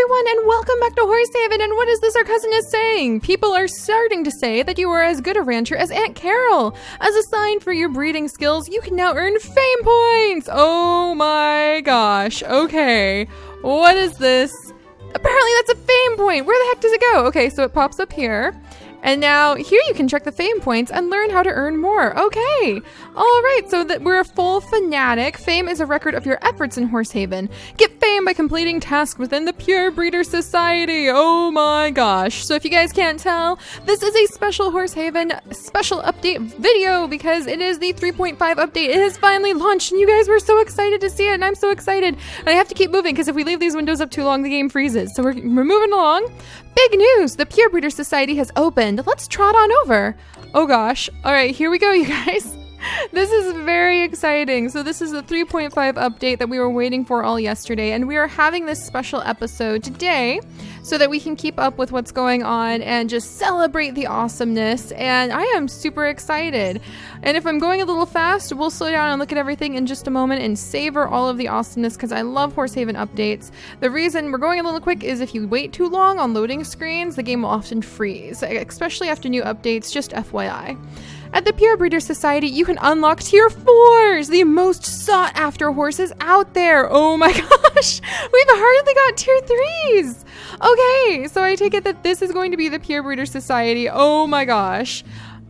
everyone, and welcome back to Horsehaven. And what is this our cousin is saying? People are starting to say that you are as good a rancher as Aunt Carol. As a sign for your breeding skills, you can now earn fame points. Oh my gosh. Okay, what is this? Apparently that's a fame point. Where the heck does it go? Okay, so it pops up here. And now here you can check the fame points and learn how to earn more. Okay. All right. So that we're a full fanatic. Fame is a record of your efforts in Horsehaven. Get fame by completing tasks within the Pure Breeder Society. Oh my gosh. So if you guys can't tell, this is a special Horsehaven special update video because it is the 3.5 update. It has finally launched and you guys were so excited to see it and I'm so excited. And I have to keep moving because if we leave these windows up too long, the game freezes. So we're moving along. Big news! The Pure Breeder Society has opened. Let's trot on over. Oh gosh. All right, here we go, you guys. This is very exciting. So this is the 3.5 update that we were waiting for all yesterday, and we are having this special episode today so that we can keep up with what's going on and just celebrate the awesomeness, and I am super excited. And if I'm going a little fast, we'll slow down and look at everything in just a moment and savor all of the awesomeness because I love Horsehaven updates. The reason we're going a little quick is if you wait too long on loading screens, the game will often freeze, especially after new updates, just FYI. At the Pure Breeder Society, you can unlock Tier 4s, the most sought after horses out there. Oh my gosh, we've hardly got Tier 3s. Okay, so I take it that this is going to be the Pure Breeder Society. Oh my gosh.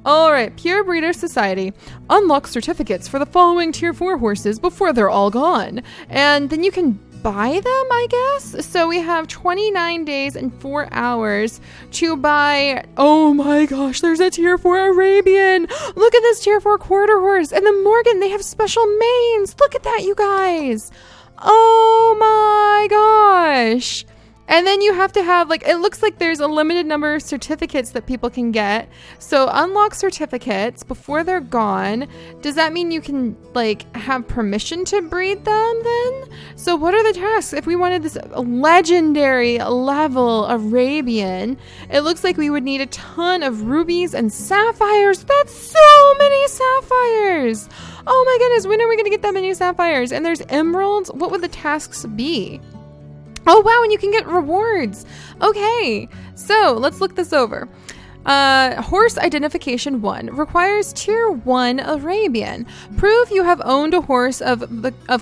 All right, Pure Breeder Society. Unlock certificates for the following Tier 4 horses before they're all gone. And then you can buy them, I guess. So we have 29 days and 4 hours to buy. Oh my gosh, there's a Tier 4 Arabian. Look at this Tier 4 quarter horse. And the Morgan, they have special manes. Look at that, you guys. Oh my gosh. And then you have to have, like, it looks like there's a limited number of certificates that people can get. So unlock certificates before they're gone. Does that mean you can, like, have permission to breed them then? So what are the tasks? If we wanted this legendary level Arabian, it looks like we would need a ton of rubies and sapphires. That's so many sapphires. Oh my goodness, when are we going to get that many sapphires? And there's emeralds. What would the tasks be? Oh wow, and you can get rewards. Okay, so let's look this over. Horse Identification 1 requires Tier 1 Arabian. Prove you have owned a horse of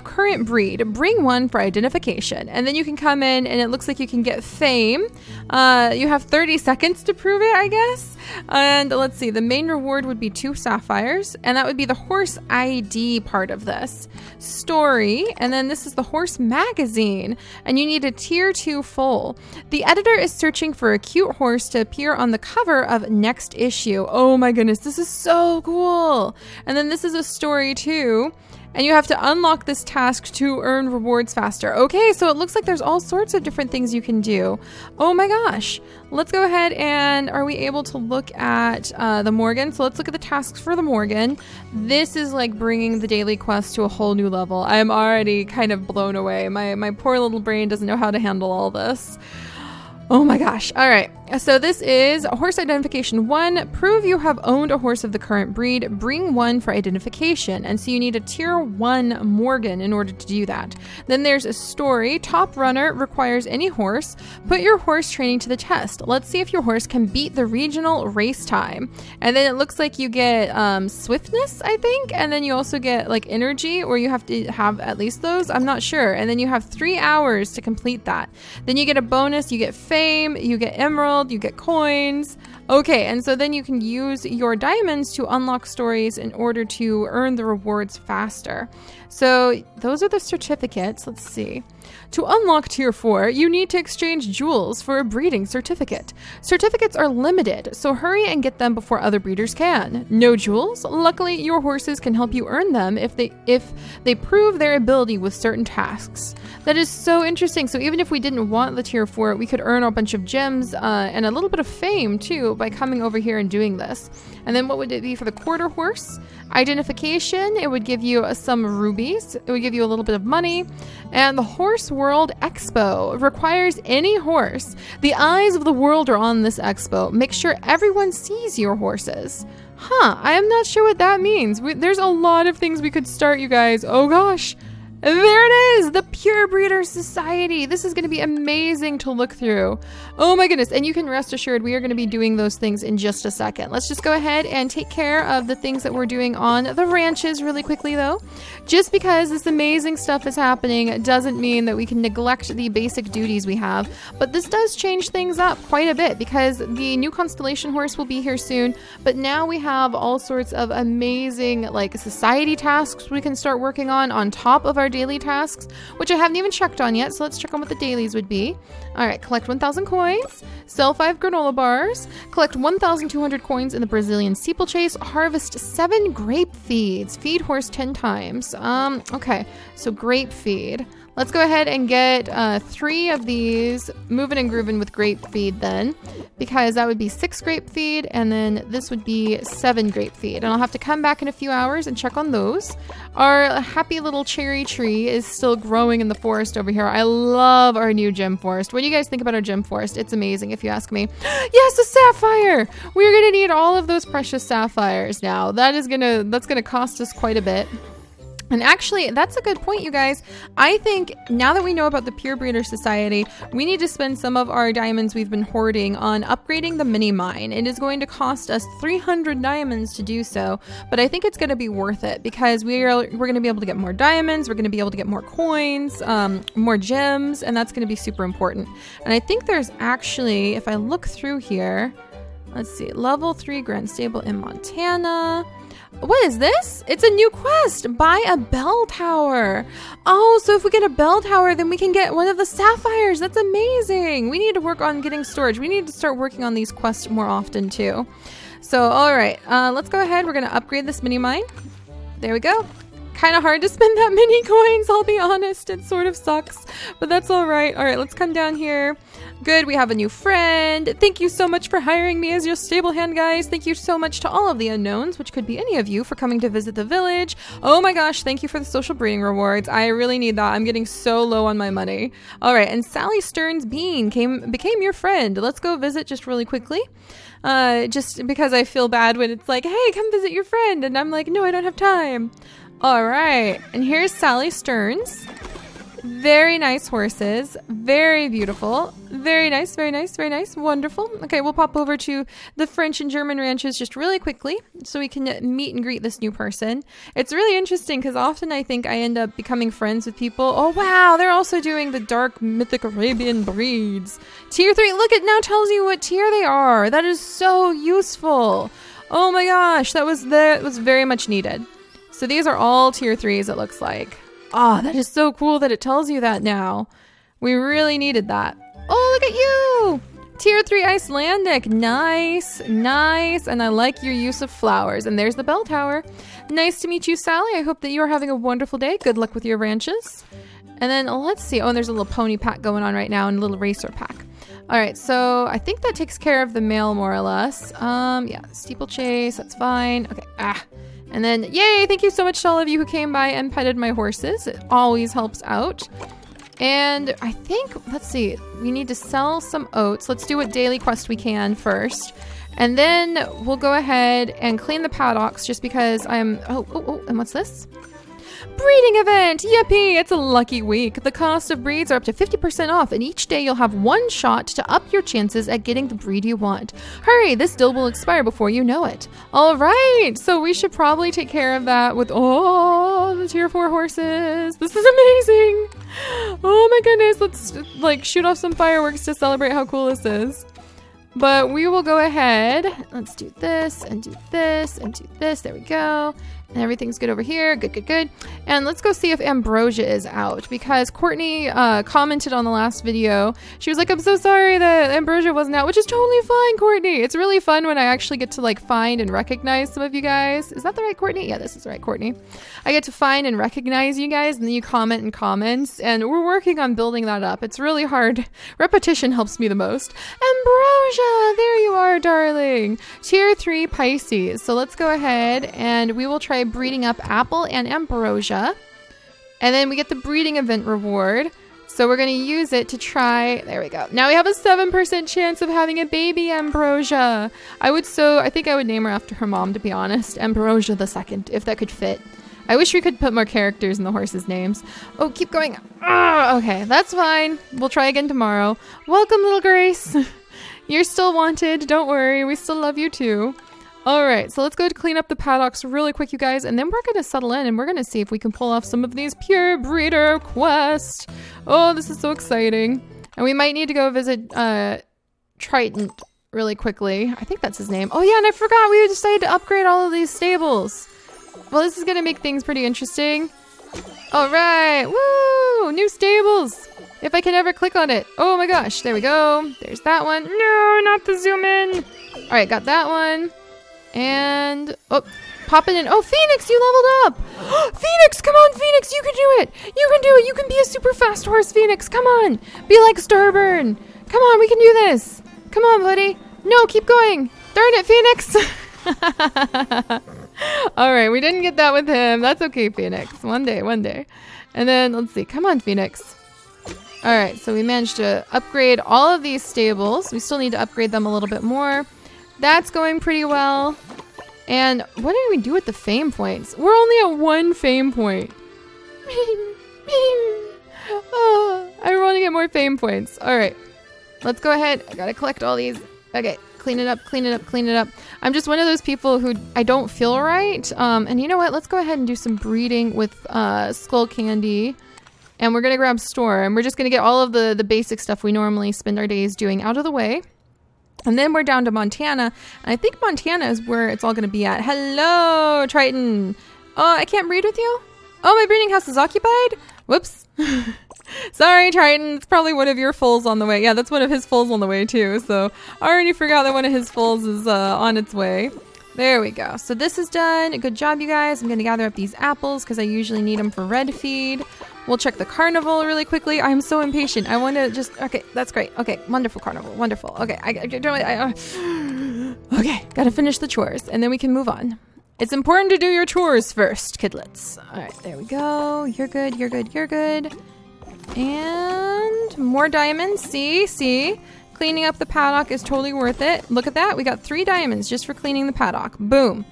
current breed. Bring one for identification. And then you can come in and it looks like you can get fame. You have 30 seconds to prove it, I guess. And let's see, the main reward would be 2 sapphires, and that would be the horse ID part of this. Story, and then this is the horse magazine, and you need a Tier 2 foal. The editor is searching for a cute horse to appear on the cover of next issue. Oh my goodness, this is so cool. And then this is a story too. And you have to unlock this task to earn rewards faster. Okay, so it looks like there's all sorts of different things you can do. Oh my gosh. Let's go ahead and are we able to look at the Morgan? So let's look at the tasks for the Morgan. This is like bringing the daily quest to a whole new level. I am already kind of blown away. My poor little brain doesn't know how to handle all this. Oh my gosh. All right. So this is Horse Identification 1. Prove you have owned a horse of the current breed. Bring one for identification. And so you need a Tier 1 Morgan in order to do that. Then there's a story. Top runner requires any horse. Put your horse training to the test. Let's see if your horse can beat the regional race time. And then it looks like you get swiftness, I think. And then you also get like energy, or you have to have at least those. I'm not sure. And then you have 3 hours to complete that. Then you get a bonus. You get fame. You get emerald. You get coins. Okay, and so then you can use your diamonds to unlock stories in order to earn the rewards faster. So those are the certificates. Let's see. To unlock Tier 4, you need to exchange jewels for a breeding certificate. Certificates are limited, so hurry and get them before other breeders can. No jewels? Luckily, your horses can help you earn them if they prove their ability with certain tasks. That is so interesting. So even if we didn't want the Tier 4, we could earn a bunch of gems and a little bit of fame too by coming over here and doing this. And then what would it be for the quarter horse? Identification, it would give you some rubies. It would give you a little bit of money. And the Horse World Expo requires any horse. The eyes of the world are on this expo. Make sure everyone sees your horses. Huh, I am not sure what that means. There's a lot of things we could start, you guys. Oh gosh. There it is, the Pure Breeder Society. This is going to be amazing to look through. Oh my goodness, and you can rest assured we are going to be doing those things in just a second. Let's just go ahead and take care of the things that we're doing on the ranches really quickly though. Just because this amazing stuff is happening doesn't mean that we can neglect the basic duties we have, but this does change things up quite a bit because the new constellation horse will be here soon, but now we have all sorts of amazing like society tasks we can start working on top of our daily tasks, which I haven't even checked on yet, so let's check on what the dailies would be. Alright, collect 1,000 coins, sell 5 granola bars, collect 1,200 coins in the Brazilian steeplechase, harvest 7 grape feeds, feed horse 10 times. Okay, so grape feed. Let's go ahead and get 3 of these, moving and grooving with grape feed then, because that would be 6 grape feed, and then this would be 7 grape feed. And I'll have to come back in a few hours and check on those. Our happy little cherry tree is still growing in the forest over here. I love our new gem forest. What do you guys think about our gem forest? It's amazing if you ask me. Yes, a sapphire! We're gonna need all of those precious sapphires now. That's gonna cost us quite a bit. And actually, that's a good point, you guys. I think now that we know about the Pure Breeder Society, we need to spend some of our diamonds we've been hoarding on upgrading the mini mine. It is going to cost us 300 diamonds to do so, but I think it's going to be worth it because we're going to be able to get more diamonds, we're going to be able to get more coins, more gems, and that's going to be super important. And I think there's actually, if I look through here, let's see, level 3 Grand Stable in Montana. What is this? It's a new quest. Buy a bell tower. Oh, so if we get a bell tower, then we can get one of the sapphires. That's amazing. We need to work on getting storage. We need to start working on these quests more often too. So, all right, let's go ahead. We're going to upgrade this mini mine. There we go. Kind of hard to spend that many coins, I'll be honest. It sort of sucks, but that's all right. All right, let's come down here. Good, we have a new friend. Thank you so much for hiring me as your stable hand, guys. Thank you so much to all of the unknowns, which could be any of you, for coming to visit the village. Oh my gosh, thank you for the social breeding rewards. I really need that. I'm getting so low on my money. All right, and Sally Stern's bean became your friend. Let's go visit just really quickly. Just because I feel bad when it's like, hey, come visit your friend. And I'm like, no, I don't have time. All right, and here's Sally Stearns. Very nice horses, very beautiful, very nice, very nice, very nice, wonderful. Okay, we'll pop over to the French and German ranches just really quickly so we can meet and greet this new person. It's really interesting because often I think I end up becoming friends with people. Oh wow, they're also doing the dark mythic Arabian breeds. Tier 3, look, it now tells you what tier they are. That is so useful. Oh my gosh, that was very much needed. So these are all tier 3s, it looks like. Oh, that is so cool that it tells you that now. We really needed that. Oh, look at you! Tier 3 Icelandic. Nice, nice. And I like your use of flowers. And there's the bell tower. Nice to meet you, Sally. I hope that you are having a wonderful day. Good luck with your ranches. And then let's see. Oh, and there's a little pony pack going on right now and a little racer pack. All right, so I think that takes care of the male more or less. Yeah, steeplechase, that's fine. Okay, And then, yay, thank you so much to all of you who came by and petted my horses. It always helps out. And I think, let's see, we need to sell some oats. Let's do what daily quest we can first. And then we'll go ahead and clean the paddocks just because I'm, and what's this? Breeding event! Yippee! It's a lucky week. The cost of breeds are up to 50% off, and each day you'll have one shot to up your chances at getting the breed you want. Hurry, this deal will expire before you know it. All right, so we should probably take care of that with all the tier 4 horses. This is amazing! Oh my goodness, let's shoot off some fireworks to celebrate how cool this is. But we will go ahead. Let's do this and do this and do this. There we go. And everything's good over here. Good, good, good. And let's go see if Ambrosia is out because Courtney commented on the last video. She was like, I'm so sorry that Ambrosia wasn't out, which is totally fine, Courtney. It's really fun when I actually get to find and recognize some of you guys. Is that the right Courtney? Yeah, this is the right Courtney. I get to find and recognize you guys and then you comment in comments and we're working on building that up. It's really hard. Repetition helps me the most. Ambrosia, there you are, darling. Tier 3 Pisces. So let's go ahead and we will try breeding up Apple and Ambrosia. And then we get the breeding event reward. So we're going to use it to try. There we go. Now we have a 7% chance of having a baby Ambrosia. I think I would name her after her mom, to be honest. Ambrosia the second, if that could fit. I wish we could put more characters in the horses' names. Oh, keep going. Okay, that's fine. We'll try again tomorrow. Welcome, little Grace. You're still wanted. Don't worry. We still love you too. All right, so let's go to clean up the paddocks really quick, you guys, and then we're going to settle in and we're going to see if we can pull off some of these pure breeder quests. Oh, this is so exciting. And we might need to go visit Triton really quickly. I think that's his name. Oh yeah, and I forgot we decided to upgrade all of these stables. Well, this is going to make things pretty interesting. All right, woo, new stables. If I can ever click on it. Oh my gosh, there we go. There's that one. No, not the zoom in. All right, got that one. And, oh, popping in. Oh, Phoenix, you leveled up. Phoenix, come on, Phoenix, you can do it. You can do it. You can be a super fast horse, Phoenix. Come on. Be like Starburn. Come on, we can do this. Come on, buddy. No, keep going. Darn it, Phoenix. All right, we didn't get that with him. That's okay, Phoenix. One day, one day. And then, let's see. Come on, Phoenix. All right, so we managed to upgrade all of these stables. We still need to upgrade them a little bit more. That's going pretty well. And what did we do with the fame points? We're only at 1 fame point. Oh, I want to get more fame points. All right, let's go ahead. I gotta collect all these. Okay, clean it up, clean it up, clean it up. I'm just one of those people who I don't feel right. And you know what? Let's go ahead and do some breeding with skull candy. And we're gonna grab store. And we're just gonna get all of the basic stuff we normally spend our days doing out of the way. And then we're down to Montana. And I think Montana is where it's all going to be at. Hello, Triton. Oh, I can't breed with you? Oh, my breeding house is occupied? Whoops. Sorry, Triton. It's probably one of your foals on the way. Yeah, that's one of his foals on the way, too. So I already forgot that one of his foals is on its way. There we go. So this is done. Good job, you guys. I'm going to gather up these apples because I usually need them for red feed. We'll check the carnival really quickly. I'm so impatient. I want to just... Okay, that's great. Okay, wonderful carnival. Wonderful. Okay, okay, gotta finish the chores and then we can move on. It's important to do your chores first, kidlets. All right, there we go. You're good, you're good, you're good. And more diamonds. See? Cleaning up the paddock is totally worth it. Look at that. We got 3 diamonds just for cleaning the paddock. Boom.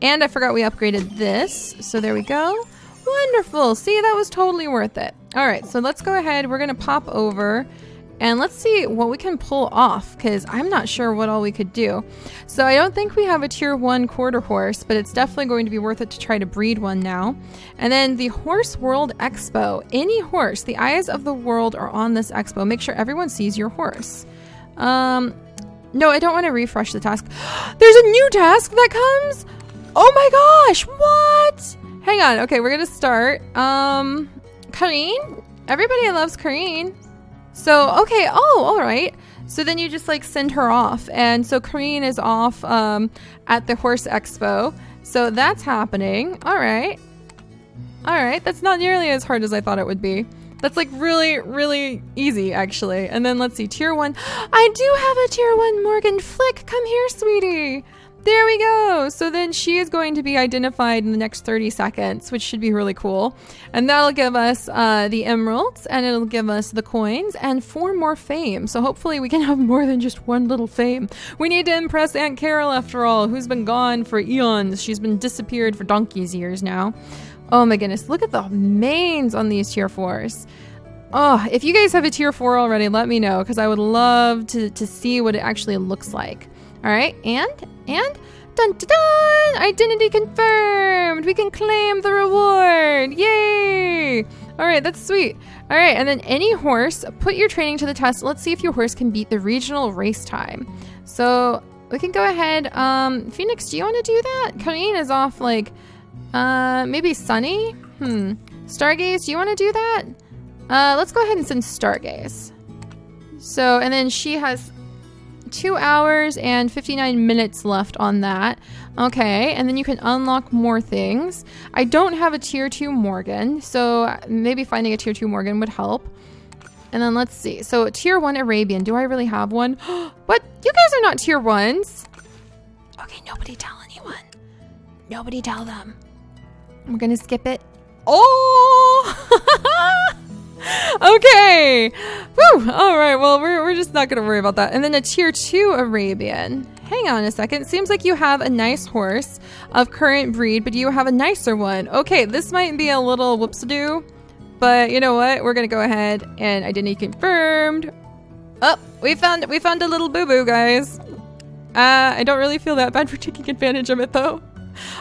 And I forgot we upgraded this. So there we go. Wonderful. See, that was totally worth it. All right, so let's go ahead. We're going to pop over and let's see what we can pull off because I'm not sure what all we could do. So I don't think we have a tier 1 quarter horse, but it's definitely going to be worth it to try to breed one now. And then the Horse World Expo. Any horse, the eyes of the world are on this expo. Make sure everyone sees your horse. No, I don't want to refresh the task. There's a new task that comes. Oh my gosh, what? Hang on. Okay, we're gonna start. Kareen? Everybody loves Kareen. So, okay. Oh, all right. So then you just like send her off. And so Kareen is off at the Horse Expo. So that's happening. All right. All right. That's not nearly as hard as I thought it would be. That's like really, really easy, actually. And then let's see. Tier 1. I do have a tier 1 Morgan Flick. Come here, sweetie. There we go. So then she is going to be identified in the next 30 seconds, which should be really cool. And that'll give us the emeralds, and it'll give us the coins, and 4 more fame. So hopefully we can have more than just 1 little fame. We need to impress Aunt Carol, after all, who's been gone for eons. She's been disappeared for donkey's years now. Oh my goodness. Look at the manes on these tier 4s. Oh, if you guys have a tier 4 already, let me know, because I would love to see what it actually looks like. All right, and dun dun dun! Identity confirmed! We can claim the reward! Yay! All right, that's sweet. All right, and then any horse, put your training to the test. Let's see if your horse can beat the regional race time. So we can go ahead. Phoenix, do you want to do that? Kareen is off like, maybe Sunny? Stargaze, do you want to do that? Let's go ahead and send Stargaze. So, and then she has 2 hours and 59 minutes left on that. Okay, and then you can unlock more things. I don't have a tier 2 Morgan, so maybe finding a tier 2 Morgan would help. And then let's see. So tier 1 Arabian. Do I really have one? What? You guys are not tier 1s. Okay, nobody tell anyone. Nobody tell them. We're gonna skip it. Oh! Okay. Whew. All right. Well, we're just not going to worry about that. And then a tier 2 Arabian. hang on a second. Seems like you have a nice horse of current breed, but you have a nicer one. Okay, this might be a little whoops-a-doo, but you know what? We're gonna go ahead and identity confirmed. Oh, we found a little boo-boo, guys. I don't really feel that bad for taking advantage of it, though.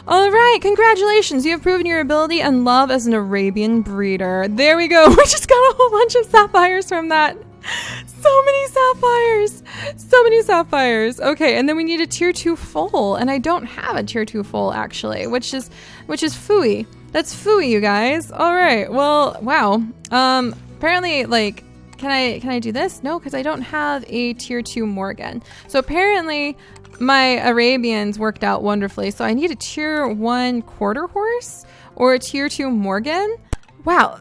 All right, congratulations. You have proven your ability and love as an Arabian breeder. There we go. We just got a whole bunch of sapphires from that. So many sapphires. So many sapphires. Okay, and then we need a tier 2 foal, and I don't have a tier 2 foal actually, which is phooey. That's phooey, you guys. All right. Well, wow. Apparently, like, can I do this? No, because I don't have a tier 2 Morgan. So apparently my Arabians worked out wonderfully. So I need a tier 1 quarter horse or a tier 2 Morgan. Wow,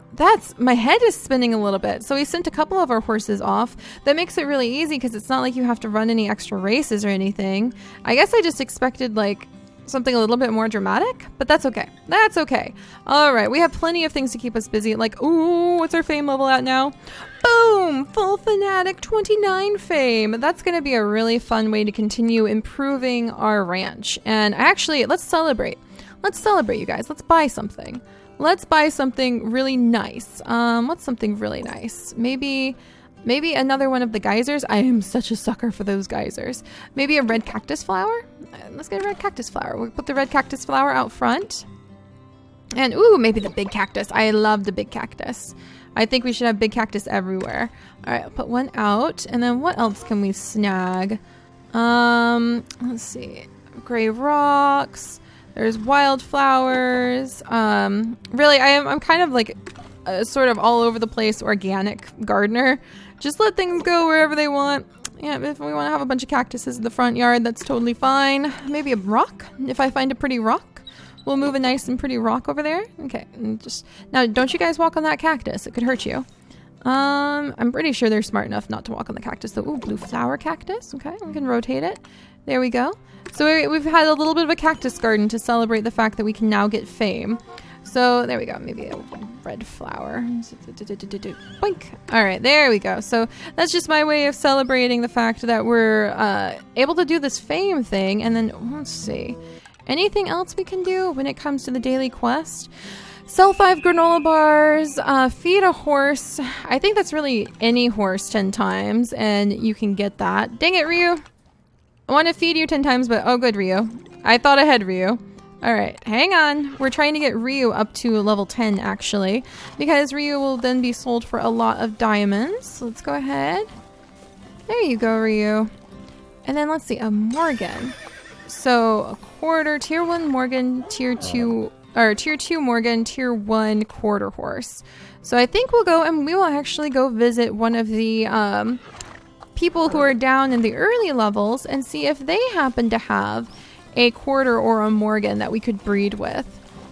my head is spinning a little bit. So we sent a couple of our horses off. That makes it really easy because it's not like you have to run any extra races or anything. I guess I just expected like something a little bit more dramatic, but that's okay. That's okay. All right, we have plenty of things to keep us busy. Like, ooh, what's our fame level at now? Boom! Full Fanatic 29 fame. That's going to be a really fun way to continue improving our ranch. And actually, let's celebrate. Let's celebrate, you guys. Let's buy something. Let's buy something really nice. What's something really nice? Maybe another one of the geysers. I am such a sucker for those geysers. Maybe a red cactus flower. Let's get a red cactus flower. We'll put the red cactus flower out front. And ooh, maybe the big cactus. I love the big cactus. I think we should have big cactus everywhere. All right, I'll put one out. And then what else can we snag? Let's see. Gray rocks. There's wildflowers. Really, I'm kind of like a sort of all over the place organic gardener. Just let things go wherever they want. Yeah, if we want to have a bunch of cactuses in the front yard, that's totally fine. Maybe a rock, if I find a pretty rock. We'll move a nice and pretty rock over there. Okay, and just now, don't you guys walk on that cactus. It could hurt you. I'm pretty sure they're smart enough not to walk on the cactus though. Ooh, blue flower cactus. Okay, we can rotate it. There we go. So we've had a little bit of a cactus garden to celebrate the fact that we can now get fame. So there we go. Maybe a red flower. Boink. All right, there we go. So that's just my way of celebrating the fact that we're able to do this fame thing. And then let's see. Anything else we can do when it comes to the daily quest? Sell 5 granola bars, feed a horse. I think that's really any horse 10 times, and you can get that. Dang it, Ryu. I want to feed you 10 times, but oh, good, Ryu. I thought ahead, Ryu. All right, hang on. We're trying to get Ryu up to level 10, actually, because Ryu will then be sold for a lot of diamonds. So let's go ahead. There you go, Ryu. And then let's see, a Morgan. So a quarter, tier 1 Morgan, tier 2 Morgan, tier 1 quarter horse. So I think we'll go and we will actually go visit one of the people who are down in the early levels and see if they happen to have a quarter or a Morgan that we could breed with.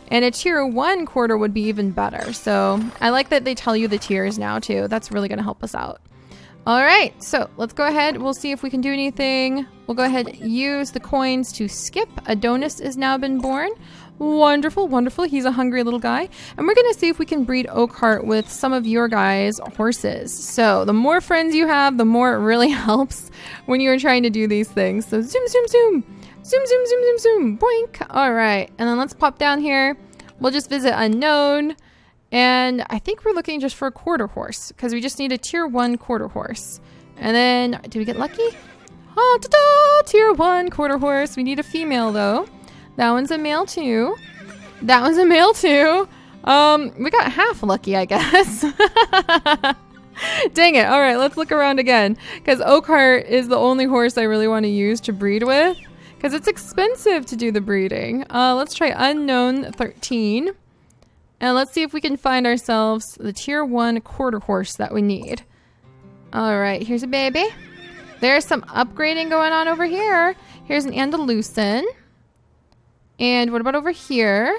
And a tier 1 quarter would be even better. So I like that they tell you the tiers now too. That's really going to help us out. All right, so let's go ahead. We'll see if we can do anything. We'll go ahead and use the coins to skip. Adonis has now been born. Wonderful, wonderful. He's a hungry little guy. And we're going to see if we can breed Oakhart with some of your guys' horses. So the more friends you have, the more it really helps when you're trying to do these things. So zoom, zoom, zoom. Zoom, zoom, zoom, zoom, zoom. Boink. All right, and then let's pop down here. We'll just visit Unknown. And I think we're looking just for a quarter horse because we just need a tier 1 quarter horse. And then, did we get lucky? Oh, ta-da! Tier 1 quarter horse. We need a female though. That one's a male too. That one's a male too. We got half lucky, I guess. Dang it. All right, let's look around again because Oakhart is the only horse I really want to use to breed with because it's expensive to do the breeding. Let's try Unknown 13. And let's see if we can find ourselves the tier 1 quarter horse that we need. All right, here's a baby. There's some upgrading going on over here. Here's an Andalusian. And what about over here?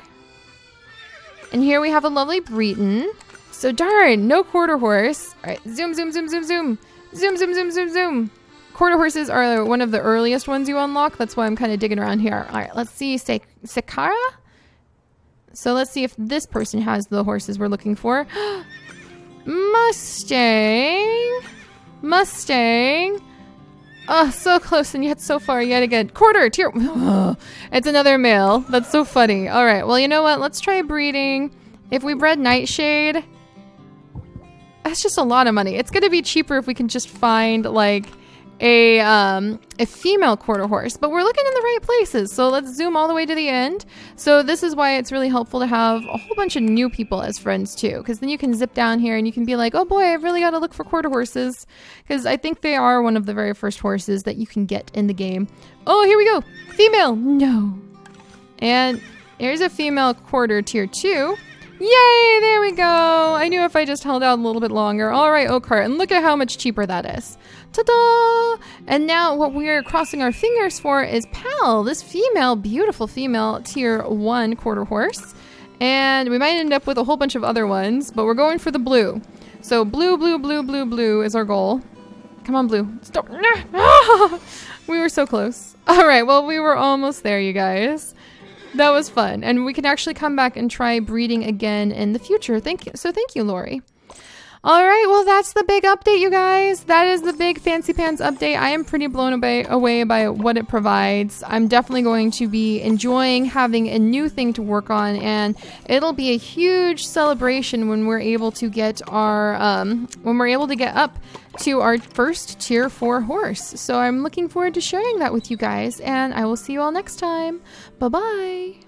And here we have a lovely Breton. So darn, no quarter horse. All right, zoom, zoom, zoom, zoom, zoom. Zoom, zoom, zoom, zoom, zoom. Quarter horses are one of the earliest ones you unlock. That's why I'm kind of digging around here. All right, let's see. Sekara? So let's see if this person has the horses we're looking for. Mustang. Mustang. Oh, so close and yet so far yet again. Quarter, tier. It's another male. That's so funny. All right, well, you know what? Let's try breeding. If we bred Nightshade, that's just a lot of money. It's going to be cheaper if we can just find like a female quarter horse, but we're looking in the right places. So let's zoom all the way to the end. So this is why it's really helpful to have a whole bunch of new people as friends too, because then you can zip down here and you can be like, oh boy, I've really got to look for quarter horses, because I think they are one of the very first horses that you can get in the game. Oh, here we go. Female. No. And here's a female quarter tier 2. Yay, there we go. I knew if I just held out a little bit longer. All right, Oakheart, and look at how much cheaper that is. Ta-da! And now what we're crossing our fingers for is Pal, this female, beautiful female tier 1 quarter horse. And we might end up with a whole bunch of other ones, but we're going for the blue. So blue, blue, blue, blue, blue is our goal. Come on, blue. Stop. We were so close. All right, well, we were almost there, you guys. That was fun. And we can actually come back and try breeding again in the future. Thank you. So thank you, Lori. All right, well, that's the big update, you guys. That is the big Fancy Pants update. I am pretty blown away by what it provides. I'm definitely going to be enjoying having a new thing to work on, and it'll be a huge celebration when we're able to get our up to our first tier 4 horse. So I'm looking forward to sharing that with you guys, and I will see you all next time. Bye-bye.